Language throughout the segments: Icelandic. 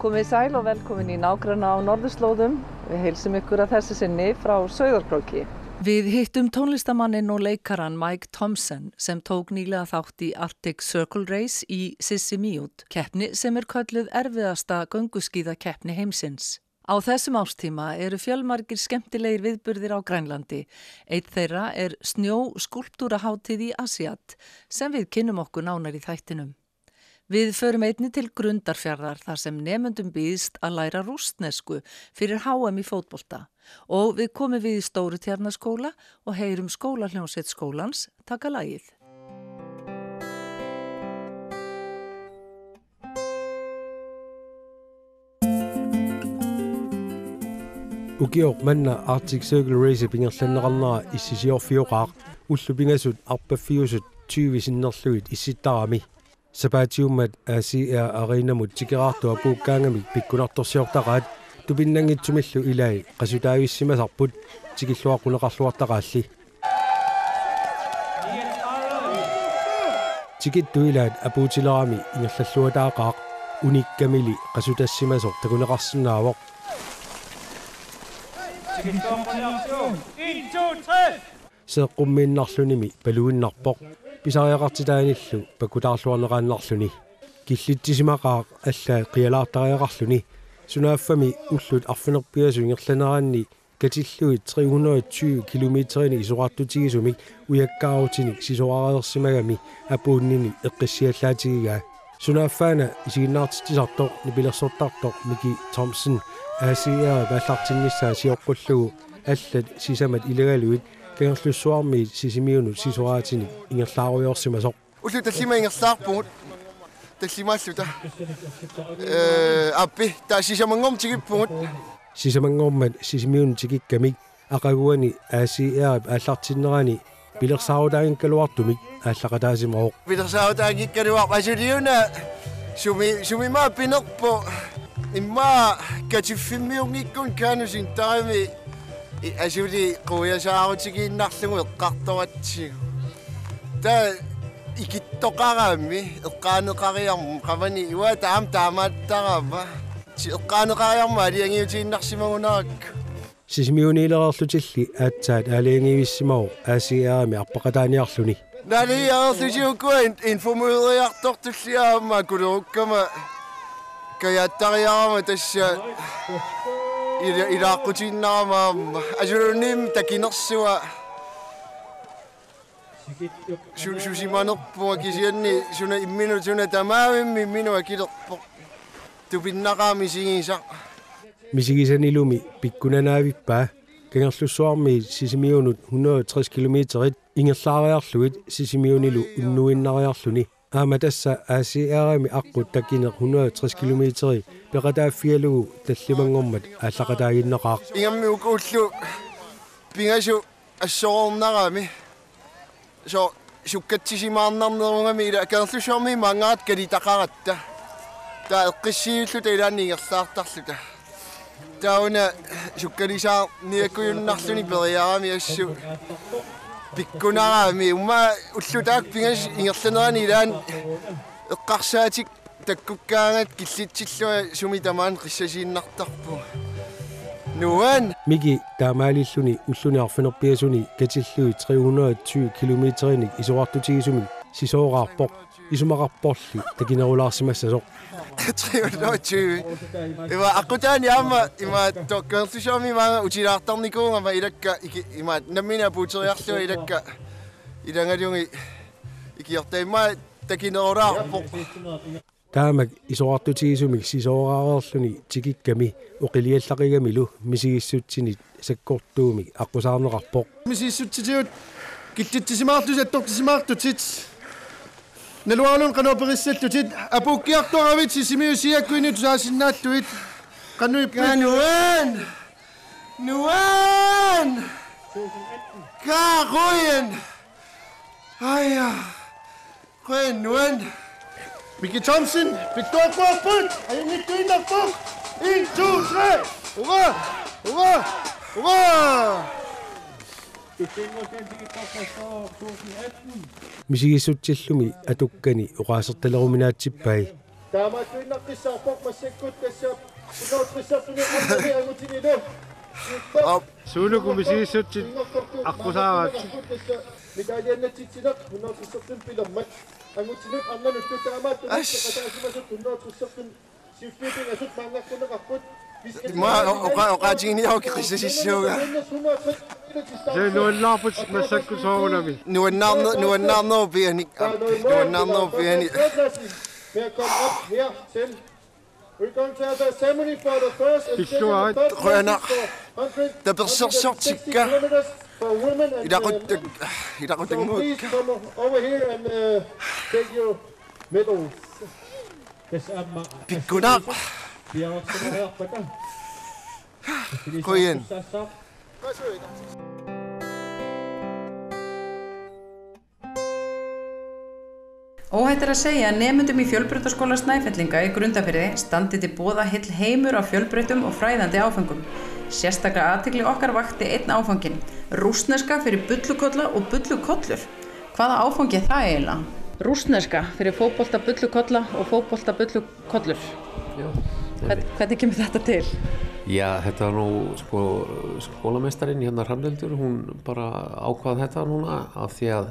Komið sæl og velkomin í nágranna á norðurslóðum. Við heilsum ykkur að þessi sinni frá Sauðárkróki. Við hittum tónlistamanninn og leikaran Mike Thompson sem tók nýlega þátt í Arctic Circle Race í Sisimiut, keppni sem kölluð erfiðasta gönguskíðakeppni heimsins. Á þessum árstíma eru fjölmargir skemmtilegir viðburðir á Grænlandi. Einn þeirra snjó-skúlptúrahátíð í Asiat sem við kynnum okkur nánar í þættinum. Við förum einnig til Grundarfjarðar þar sem nemendum býðst að læra rússnesku fyrir HM í fótbolta og við komum við í Stórutjarnaskóla og heyrum skólahljómsveit skólans taka lagið. Ukiok manna Arctic Circle Race pingerlannerarnaa issisiorfiuqaaq ullupingasut arpaffiusut 20 sinnerluit issitarami Sabatiummat ACR Arenamut tikeraartua puukkaangamik pikkunartorsiortaqaat tupinnangitsumillu ilai qasutaavissimasarput tikilluaquneqarluartaqaalli tikittu ilaat apuutilerami ingerlalluataaqaaq unikkamili qasutassimasor takuneqarsinnaavoq seeqqummiinnarlunimi paluinnarpoq pisariaqartitaanillu pakutaarluarneqaannarluni killittisimaqaaq allaa qialaartariaqarluni sunaaffami ullut arfinerpiasu ingerlaneraanni katilluit 320 kilometerini isuqartutigisumik uyakkaautinik sisoqareersimagami apuunnini eqqissiallaatigigaa sunaaffaana isiginnaartitisartoq nipilersortartoq Miki Thompson ACR ballartinnissaa siorqullugu allat sisamat ilagaluit kangerlussuarmiit sisimiunut sisoraatinik ingerlaaruyorsimasoq ullu tallima ingerlaarpugut tallimaalluta appi taa sisamangorm tikippugut sisamangormat sisimiunut tikikkamik aqaguani ACR allartinnerani pilersaarutaangikkaluartumik ааллақатаасимаоқ пилерсаутаагиккалуар асулиуна сумима пинерпо имма катиффиммиунгиккун канусин тарами асули қуясаарутигииннарлугу эққарторатсигу та икиттоқараами эққаанеқариарму қавани уа таамааттарава эққаанеқариарма алиангиутииннарсимагунаракку сисмиунилерерлутилли аатсаат аалиангивиссимао ACR-ми арпақатааниарлуни налиаерлутиукуин информуериартортуллиаама кулеруккама каяаттариарама тасса илааққутииннарамаама асулуним такинерсуа сусиманерпуа кисианни суна иммину суна тамаавимми минуа килерпо тупиннақаами сигиса мисигисанилуми пиккунанааавиппаа кангерлуссуарми сисимиунут 160 километерит ингерлаариарлуит сисимиунилу уннуиннариарлуни аама тасса ACR-ми аққут такинер 160 километери пеқатааффиалугу таллимангормат ааллақатаагиннеқаақ ингамми укууллу пингасу ассоорнарами со суккатсисимаарнарнерунгами ила кангерлуссуарми мангаат калитақаратта таа эққиссиуллута илаанни ингерлаартарлута тауна суккалисаа ниаккуйуннарлуни периарами ассу пиккунарами ума уллутаак пингас ингерланерани илаан эққарсаатик таккуккаангат киллитсиллуа суми тамаан қиссасииннартарпу нуан Miki таамаалиллуни уллуниарфинерпиасуни катиллуи 320 километерини исоқартутигисуми сисоораарпоқ исумақарпорли такинерулаарсимассасоқ 320 Ива аккутаани аама има tokkerlussuarmi maanga utilaartarnikuungama ilakka ima nammina puuteriarlua ilakka ilangaluungi ikiortaimma takinerulaarpoq таамак исоқартутигисумик сисоораарерлуни тикикками оқилиаллақигамилу мисигиссутсинит саккортуумик аққусаарнеқарпоқ мисиссутситиут киттитсимаартусаттортисимаартутит налуарлун каноопериссаллутит апуккиартуаравит сисимиусиаккуинит саасиннааллуит кануан нуан кагоен ая коен нуан Miki Thompson Victor Forput ayinituinarpoq 1 2 3 Hurra hurra hurra мисигиссутсиллуми атуккани уqaasertaleruminaatippai Suulukum misissutsit akkusaavat. Oqaatini auki qissisissuuga. Se nuannaarput massakku soonami. Nuannaarnoo piani. Nuannaarnoo piani. We're going to have a ceremony for the first and second kilometers for women and so please come over here and take your medals. Pikkunak. Koyen. Óhætt að segja að nemendum í Fjölbrautaskóla Snæfellinga í Grundarfirði standi til boða heill heimur af fjölbreyttum og fræðandi áfengum. Sérstaklega athygli okkar vakti einn áfanginn, rússneska fyrir bullukolla og bullukollur. Hvaða áfangi er það eiginlega? Rússneska fyrir fótbolta bullukolla og fótbolta bullukollur. Hvernig kemur þetta til? Já, þetta var nú skólameistarinn hérna Hrafnhildur, hún bara ákvað þetta núna af því að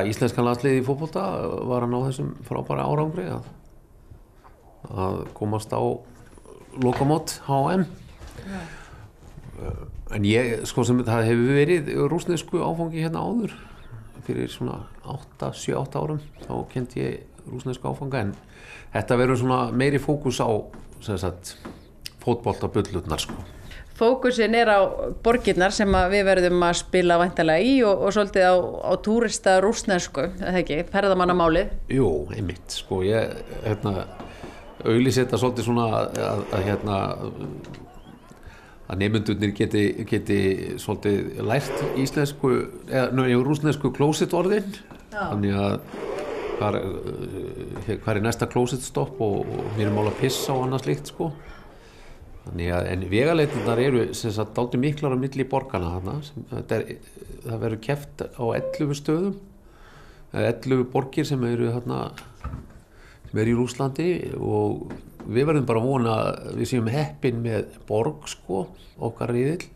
íslenskan landsliði í fótbolta var að ná þessum frábæra árangri að komast á lokamót HM. En sem það hefur verið rússnesku áfangi hérna áður fyrir svona 7-8 árum, þá kenndi ég rússnesku áfanga, en þetta verður svona meiri fókus á fótboltabullurnar Fókusin er á borgirnar sem við verðum að spila væntanlega í og svolítið á túrista rússnesku, eða ekki, ferðamannamálið? Jú, einmitt, ég auglýsi þetta svolítið svona að nemendurnir geti svolítið lært íslensku, rússnesku klósettorðin, þannig að hvar er næsta klósettstopp og mér er mál að pissa og annað slíkt, Þannig að, en vegaleitirnar eru dálítið miklar á milli borgana þarna. Það verður keppt á 11 stöðum, 11 borgir sem eru í Rússlandi og við verðum bara að vona að við séum heppin með borg, okkar riðill.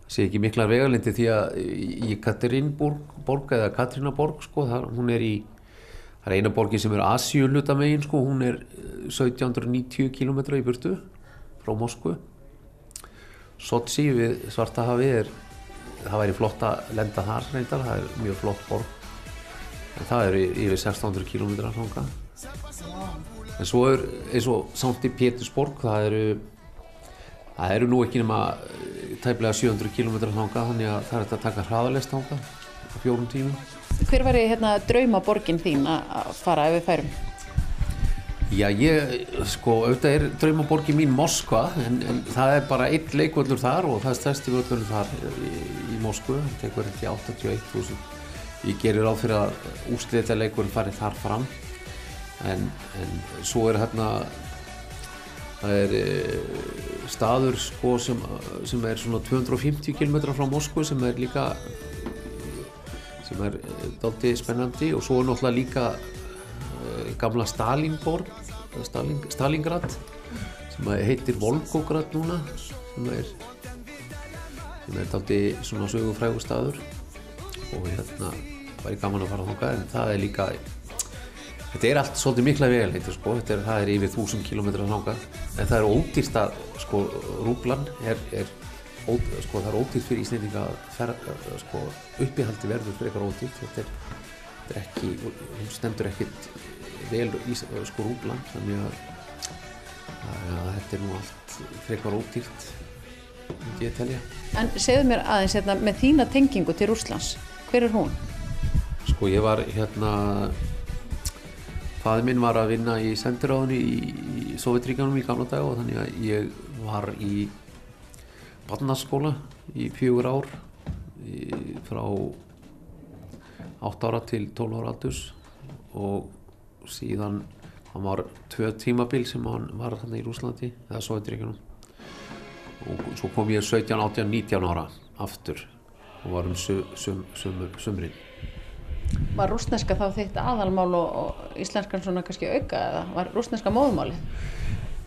Það sé ekki miklar vegalindir því að í Katrínaborg eða Katrínaborg, hún er það er eina borgin sem er Asíuhluta megin, hún er 1790 km í burtu frá Moskvu. Sochi við Svartahafið það væri flott að lenda þar reyndar, það er mjög flott borg. En það eru yfir 1600 km þangað. En svo eins og Sankti Pétursborg, það eru nú ekki nema tæplega 700 km þangað, þannig að það er að taka hraðalest þangað á 4 tímum. Hver væri draumaborgin þín að fara ef við færum? Já, auðvitað er draumaborgin mín Moskva, en það er bara einn leikvöllur þar og það er stærsti völlur þar í Moskvu, það tekur ekki 81.000. Ég gerir ráð fyrir að úrslitaleikurinn fari þar fram, en svo er það er staður sem er svona 250 km frá Moskvu sem er líka dálítið spennandi, og svo er náttúrulega líka gamla Stalingrad sem heitir Volgograd núna, sem er dálítið svona sögufrægur staður og væri gaman að fara þangað, en það er líka þetta er allt svolítið mikla vegalengdir, það er yfir 1000 km þangað, en það er ódýrt að rúblan það er ódýrt fyrir Íslendinga að uppihaldi verður frekar ódýrt, þetta er ekki, hún stendur ekkert vel rúblan, þannig að þetta er nú allt frekar ódýrt, myndi ég telja. En segðu mér aðeins með þína tengingu til Rússlands, hver er hún? Ég var faðir minn var að vinna í sendiráðinu í Sovétríkjunum í gamla daga, og þannig að ég var í barnaskóla í 4 ár frá 8 ára til 12 ára aldurs, og síðan hann var 2 tímabil sem hann var þarna í Rússlandi eða Sovétríkjunum, og svo kom ég 17, 18, 19 ára aftur og var sumrin. Var rússneska þá þitt aðalmál og íslenskan svona kannski auka eða var rússneska móðumáli?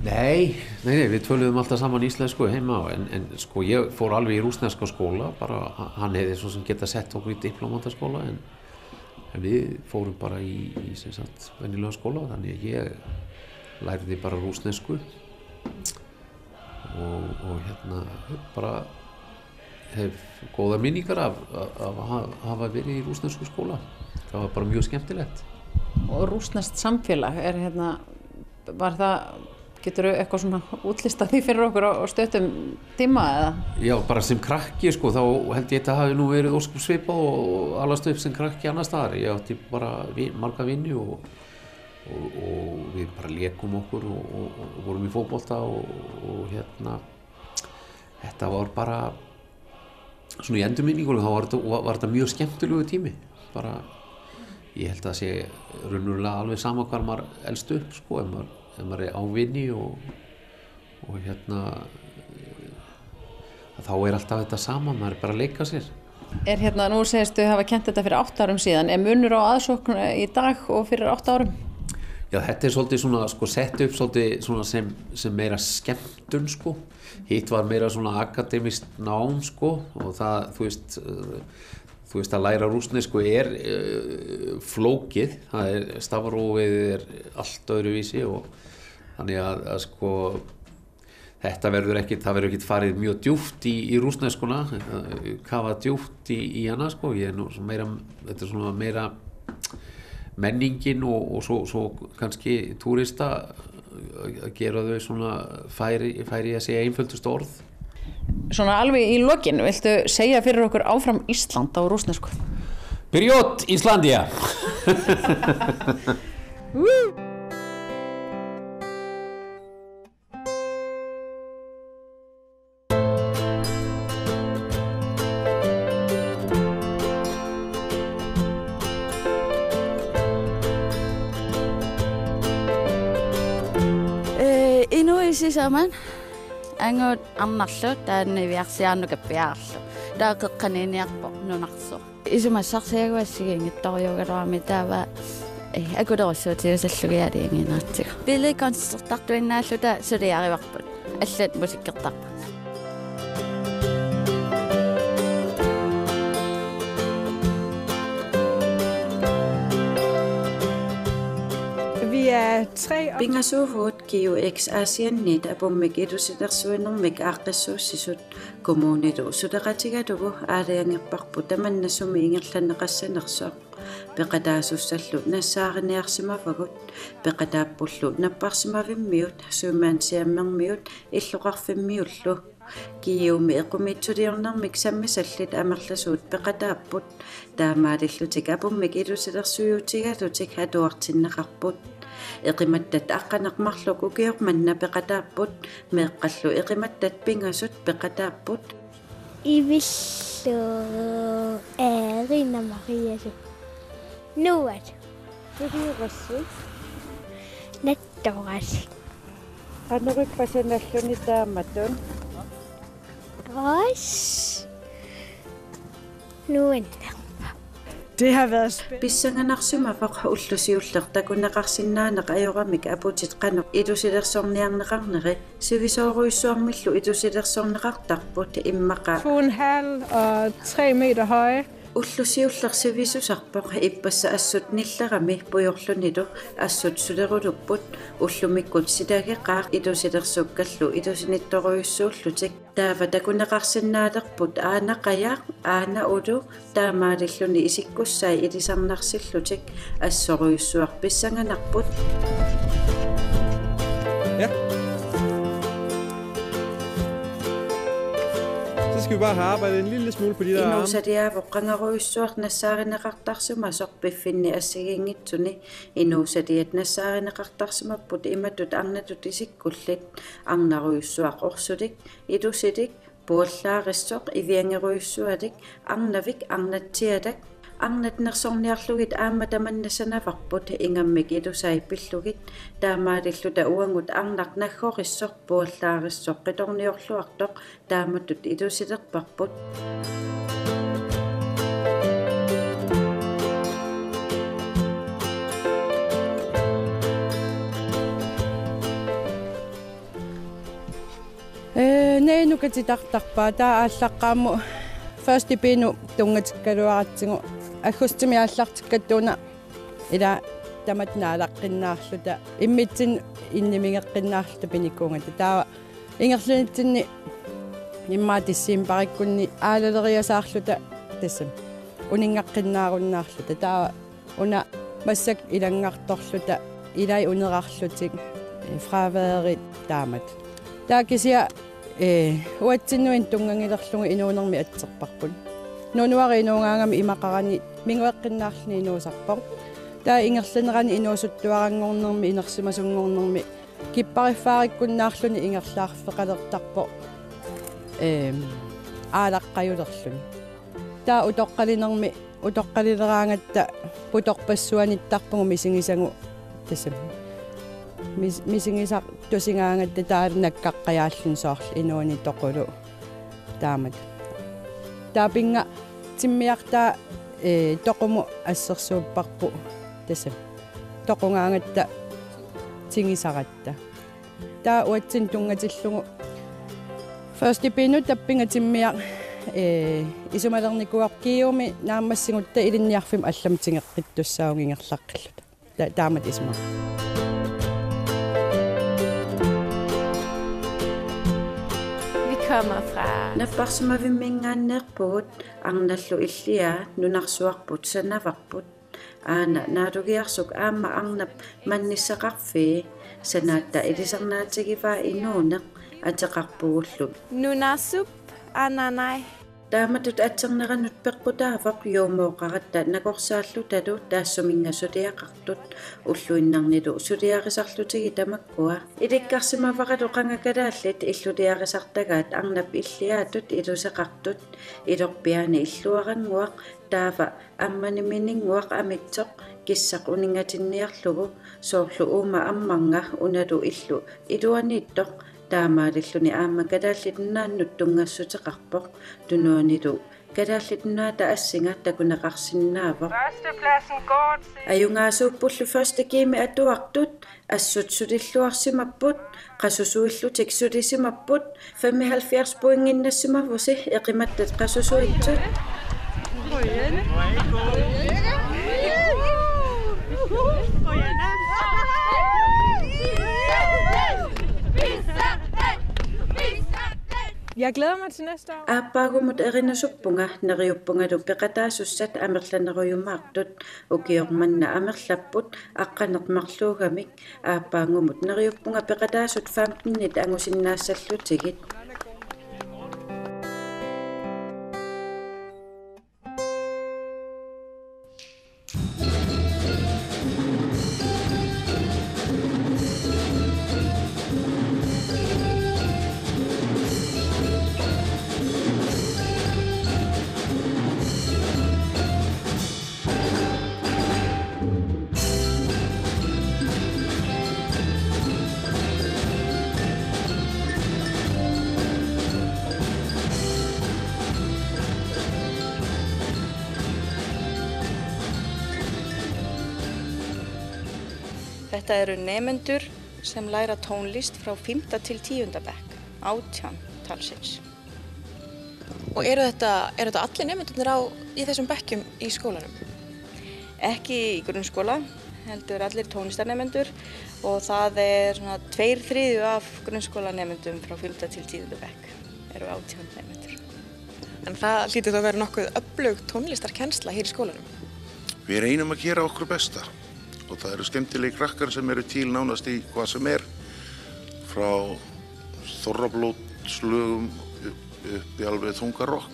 Nei, við töluðum alltaf saman íslensku heima en sko ég fór alveg í rússneska skóla, bara hann hefði svo sem geta sett okkur í diplómataskóla en við fórum bara í sem sagt venjulega skóla, þannig að ég lærði bara rússnesku og bara hef góða minningar af að hafa verið í rússnesku skóla. Það var bara mjög skemmtilegt. Og rússneskt samfélag var það, geturðu eitthvað svona útlistað því fyrir okkur á stöttum tíma eða? Já, bara sem krakki sko, þá held ég þetta hafi nú verið óskum svipað og alast upp sem krakki annars staðar. Ég átti bara marga vini og við bara lékum okkur og vorum í fótbolta og þetta var bara svona í endurminningunum, þá var þetta mjög skemmtilegu tími. Bara, ég held að það sé raunverulega alveg sama hvar maður elst upp sko, ef maður á vini og þá alltaf þetta sama, maður bara að leika sér. Nú segistu hafa kennt þetta fyrir 8 árum síðan, munur á aðsókn í dag og fyrir 8 árum? Já, þetta svolítið svona sko sett upp svolítið svona sem meira skemmtun sko. Hitt var meira svona akademist nám sko og það, þú veist að læra rússnesku flókið, stafrófið allt öðruvísi og þannig að sko það verður ekkert farið mjög djúpt í rússneskuna, kafa djúpt í hana sko, þetta svona meira menningin og svo kannski túrista að gera þau svona færi að segja einföldust orð. Svona alveg í lokin, viltu segja fyrir okkur áfram Ísland á rússnesku? Period, Íslandia! Sammen angot annallu tan viarsianuka piarlu daaqeqqaniiniarpo nunarso isumassarsiaguassigiingittoriugaluami taava akuderussuutiusallugialiinginaatsiga pilikonsertartuinnaalluta suliarivarput allat musikkertarpa. Pingasuvut QX Asiannit apummikilusilersuinermik aaqqissuussisut kommunitu suleqatigatugu aaliangerparpu tamannassumi ingerlanneqassanersoq peqataasuussallu nassaariniarsimafagut peqataappullu napparsimavimmiut suumaansiammermiut illoqarfimmiullu kiiumi equmitsuliornermik sammisallit amerlasuut peqataapput taamaalillutik apummikilusilersuutigalutik hatuartinnaqarput eqimattat aqqanaqmarluk ukiormanna peqataapput meeqqallu eqimattat pingasut peqataapput ivillu Rina Mariasu nuat tuliqassi nattorasi anuriqpasanalluni taammatun os nuanna. Det har været spændende. Pissanganarsimafaq ullusiullertakuneqarsinnaaneq ajoramik aputit qanuq itusilersorniarneqarneri sivisooruissuarmillu itusilersorneqartarput immaqa 2,5 og 3 meter høje. Ullusiullersivisusarpoq ippassa assut nillerami pujorlunilu assut sulerulupput ullumikkut sitageqaaq itusilersukkallu itusinittoruissuullutik taava takuneqarsinnaalerput aanaqajaaq aana ulu taamaalilluni isikkussai ilisarnarsillutik assoruissuar pissanganarput. Ja. Så skal vi bare have arbejdet en lille smule på de der arme. Inuusadiavoqqangaruissuaq nassaarinneqartarsumasoq piffinni assigingitsuni inuusadiat nassaarinneqartarsumapput imatut arnatut isikkullit arnaruissuaq orsutik ilusitik puullaarissoq iviangeruissuatik arnavik arnatsiatak arnatnersorniarlugit aamma tamannassanavarput ingammik ilusaipillugit taamaalilluta uangut arnarnaggorissoq puullaarissoq qitorniorluartoq taamatut ilusilerparput. penu katitartarpaa taa ааllaqqaammu first penu tungatikkaluaratsingu аггустими ааллартиккаттуна ила таматнаалаққиннаарлута иммитсин иннимигеққиннаарлута пиниккунгата таа ингерлунитсинни иммаа тиссиимпариккунни аалалериасаарлута тассам унингаққиннааруннаарлута таа уна массак илангаарторлута илай унерарлутик фраваерит таамат таа кисиа уатсиннуин тунгангилерлугу инуунерми атсерпарпут нунуари инуунгаангами имақарани мингуэққиннаарлни инуусарпор таа ингерланерани инуусуттуарангорнерми инерсимасунгорнерми киппариффаариккуннаарлуни ингерлаарфеқалертарпо аалаққаюлерлуни таа утоққалинерми утоққалилераангатта путорпассуаниттарпугу мисигисагу тассам мисигисар тусингаангатта таалунаккаққаяаллун соорл инуани тоқулу таамат таапинга тиммиартаа тоқуму ассерсууппарпу тассам тоқунгаангатта тингисаратта таа уатсин тунгатиллугу first penu tappinga timmiaq исумалерникуар киуми нааммассигутта илинниарфим алламтингеққиттуссаагингерлаққиллута таамат исма kommer fra Napparsumavimmingaanneerpugut arnallu illiaa nunarsuarput sanavarput aana naadugiarsuk aamma arnap mannissaqarfii sanaatta ilisarnaatigivaa inuuneq ateqarpugullu nunarsup ananai taamatut atserneranut peqqutaavaq yuumooqaratta nakorsaalllu talu taassumingassuliaqartut ulluinnarnilu suliarisarlutigi tamakkua ilikkarsimavaqalu qangakalaallit illuliarisartagaat arnap illiaatut iluseqartut ilorpiaani illuaranguaq taava ammanimininguaq amitsoq kissaq uningatinniarlugu soorlu uuma ammanga unalu illu iluaniittoq таамаалиллуни аама калааллитнааннут тунгассутеқарпоқ тунуанилу калааллитнаата ассинга такунеқарсиннаавоқ аюнгаасууппуллу ферст гейми атуартут ассут сулиллуарсимаппут қасусуиллутик сулисимаппут 75 поингиннассимавуси эқиматтат қасусуитсут Jeg glæder mig til næste år. Aappaagumut erinasuppunga neriuppungalu peqataasussat amerlaneruyumaartut ukiormanna amerlapput aqqanermarluugamik aappaangumut neriuppunga peqataasut 15 angusinnaassallutigut Þetta eru nemendur sem læra tónlist frá 5. til 10. bekk, 18 talsins. Og eru þetta allir nemendurnir í þessum bekkjum í skólanum? Ekki í grunnskóla, heldur allir tónlistarnemendur og það svona 2/3 af grunnskólanemendum frá 5. til 10. bekk eru 18 nemendur. En það hlýtur þá að vera nokkuð öflug tónlistarkennsla hér í skólanum? Við reynum að gera okkur besta. Og það eru skemmtilegi krakkar sem eru til nánast í hvað sem frá þorrablótslögum upp í alveg þunga rokk.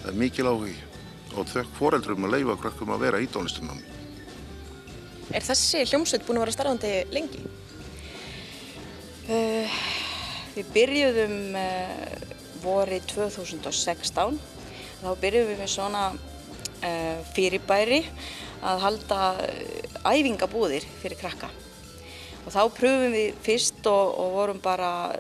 Það mikil áhugi og þökk foreldrum að leyfa krakkum að vera í tónlistarnámi. Þessi hljómsveit búin að vera starfandi lengi? Við byrjuðum vorið 2016. Þá byrjuðum við með svona fyrirbæri að halda æfingabúðir fyrir krakka. Og þá pröfum við fyrst og vorum bara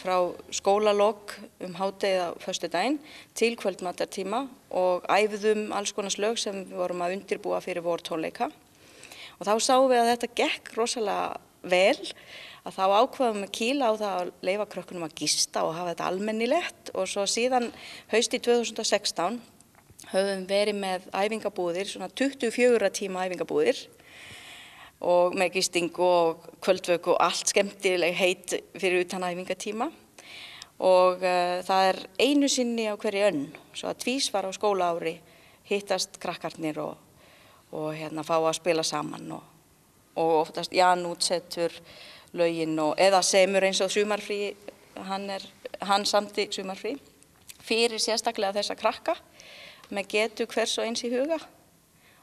frá skólalok hádegið á föstudaginn til kvöldmatartíma og æfðum alls konar lög sem við vorum að undirbúa fyrir vortónleika. Og þá sáum við að þetta gekk rosalega vel, að þá ákvaðum við kýla á það að leyfa krökkunum að gista og hafa þetta almennilegt og svo síðan hausti 2016 höfum verið með æfingabúðir, svona 24 tíma æfingabúðir og með gisting og kvöldvöku og allt skemmtileg heit fyrir utan æfingatíma og það einu sinni á hverju önn, svo að tvísvar á skólaári hittast krakkarnir og fá að spila saman og oftast Jan útsettur lögin eða semur eins og sumarfrí, hann samdi sumarfrí fyrir sérstaklega þessa krakka með getu hvers og eins í huga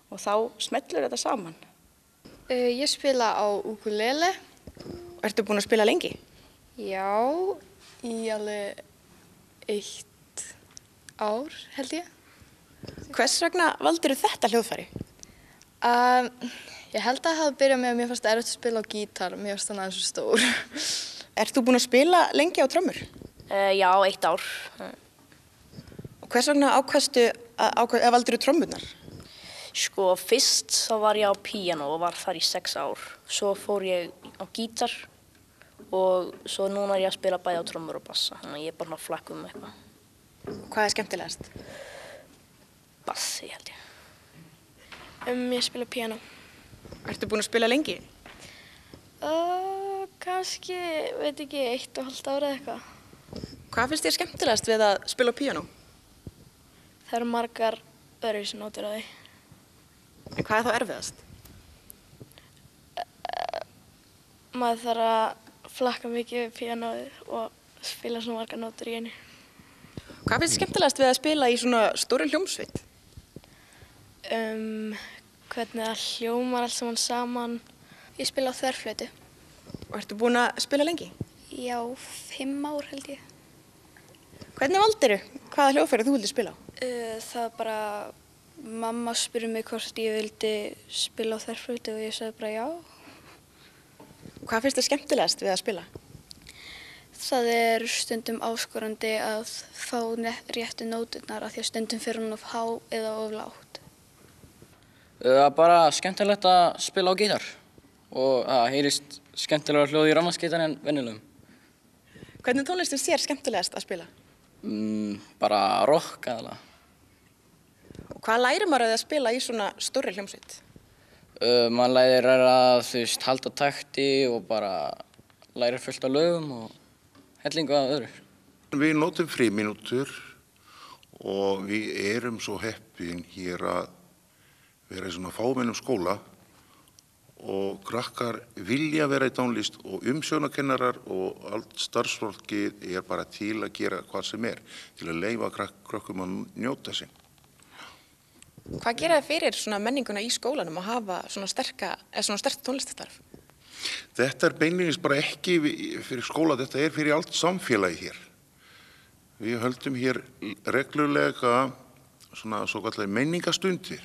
og þá smellur þetta saman. Ég spila á ukulele. Ertu búin að spila lengi? Já, í alveg 1 ár held ég. Hvers vegna valdirðu þetta hljóðfæri? Ég held að það hafi byrjað með að mér fannst erfitt að spila á gítar, mér fannst þannig aðeins svo stór. Ert þú búin að spila lengi á trommur? Já, 1 ár. Og hvers vegna valdirðu trommurnar? Sko, fyrst þá var ég á píanó og var þar í 6 ár. Svo fór ég á gítar og svo núna er ég að spila bæði á trommur og bassa. Þannig að ég er bara að flakka eitthvað. Hvað skemmtilegast? Bassi, held ég. Ég spila píanó. Ertu búin að spila lengi? Kannski, veit ekki, 1,5 ár eða eitthvað. Hvað finnst þér skemmtilegast við að spila píanó? Það eru margar öðruvísi nótur á því. En hvað er þá erfiðast? Maður þarf að flakka mikið við píanóið og spila svona margar nótur í einu. Hvað finnst þér skemmtilegast við að spila í svona stóru hljómsveit? Hvernig það hljómar allt saman. Ég spila á þverflautu. Og ertu búin að spila lengi? Já, 5 ár held ég. Hvernig valdirðu? Hvaða hljóðfæri þú vildi spila á? Það bara, mamma spurði mig hvort ég vildi spila á þverflautu og ég sagði bara já. Hvað finnst þér skemmtilegast við að spila? Það er stundum áskorandi að fá réttu nóturnar af því að stundum fyrir hún of há eða of lágt. Það er bara skemmtilegt að spila á gítar og það heyrist skemmtilega hljóð í rafmagnsgítar en venjulegum. Hvernig tónlist finnst þér skemmtilegast að spila? Bara rock aðalega. Og hvað lærir maður að spila í svona stórri hljómsveit? Maður lærir að halda takti og bara lærir fullt af lögum og hellingu af öðru. Við notum frímínútur og við erum svo heppin hér að vera í svona fámennum skóla og krakkar vilja vera í tónlist og umsjónarkennarar og allt starfsfólkið er bara til að gera hvað sem til að leyfa krökkum að njóta sín. Hvað gera þið fyrir svona menninguna í skólanum að hafa svona sterkt tónlistastarf? Þetta er beinlínis bara ekki fyrir skóla, þetta er fyrir allt samfélagi hér. Við höldum hér reglulega svona svokallaðar menningastundir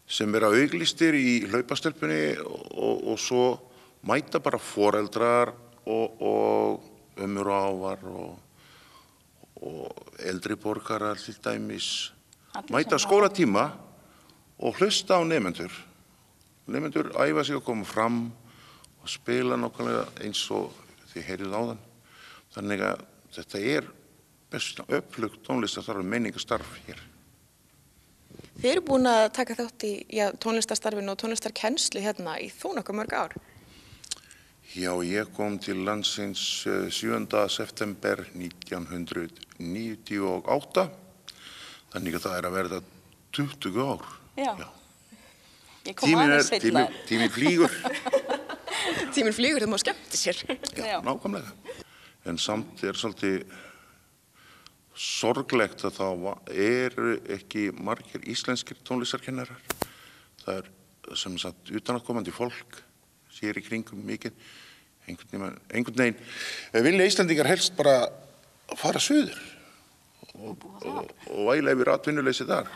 sem vera auglýstir í hlaupastelpunni og svo mæta bara foreldrar og ömmur og afar og eldri borgarar til dæmis mæta skólatíma og hlusta á nemendur. Nemendur æfa sig að koma fram og spila nákvæmlega eins og þið heyrið áðan. Þannig að þetta er besta öflugt tónlistarstarf og menningastarf hér. Þið eru búin að taka þátt í tónlistarstarfinu og tónlistarkennslu hérna í þó nokkuð mörg ár. Já, ég kom til landsins 7. september 1998. Þannig að það er að verða 20 ár. Já. Ég kom aðeins seinna. Tíminn flýgur. Tíminn flýgur, það má skemmti sér. Já, nákvæmlega. En samt er svolítið sorglegt að það eru ekki margir íslenskir tónlistarkennarar. Það er sem sagt utanaðkomandi fólk sér í kringum mikið. Einhvern veginn vilja Íslendingar helst bara fara suður og væla yfir atvinnuleysi þar.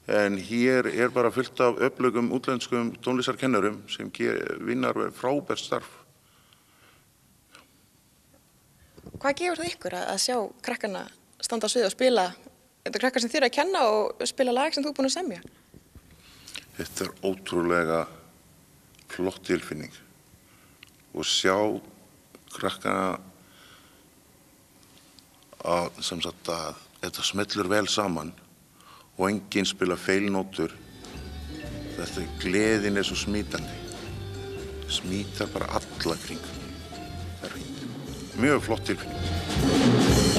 En hér er bara fullt af öflugum útlenskum tónlistarkennarum sem vinnar frábært starf. Hvað gefur það ykkur að sjá krakkana standa á sviði og spila? Þetta er krakkar sem þið eru að kenna og spila lag sem þú er búin að semja? Þetta er ótrúlega flott tilfinning og sjá krakkana að þetta smellur vel saman og enginn spila feilnótur. Þetta gleðin svo smítandi. Smítar bara alla kringum. Það mjög flott tilfinning.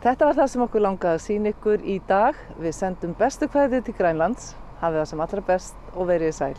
Þetta var það sem okkur langaði að sýna ykkur í dag. Við sendum bestu kveðjur til Grænlands. Hafið það sem allra best og verið sæl.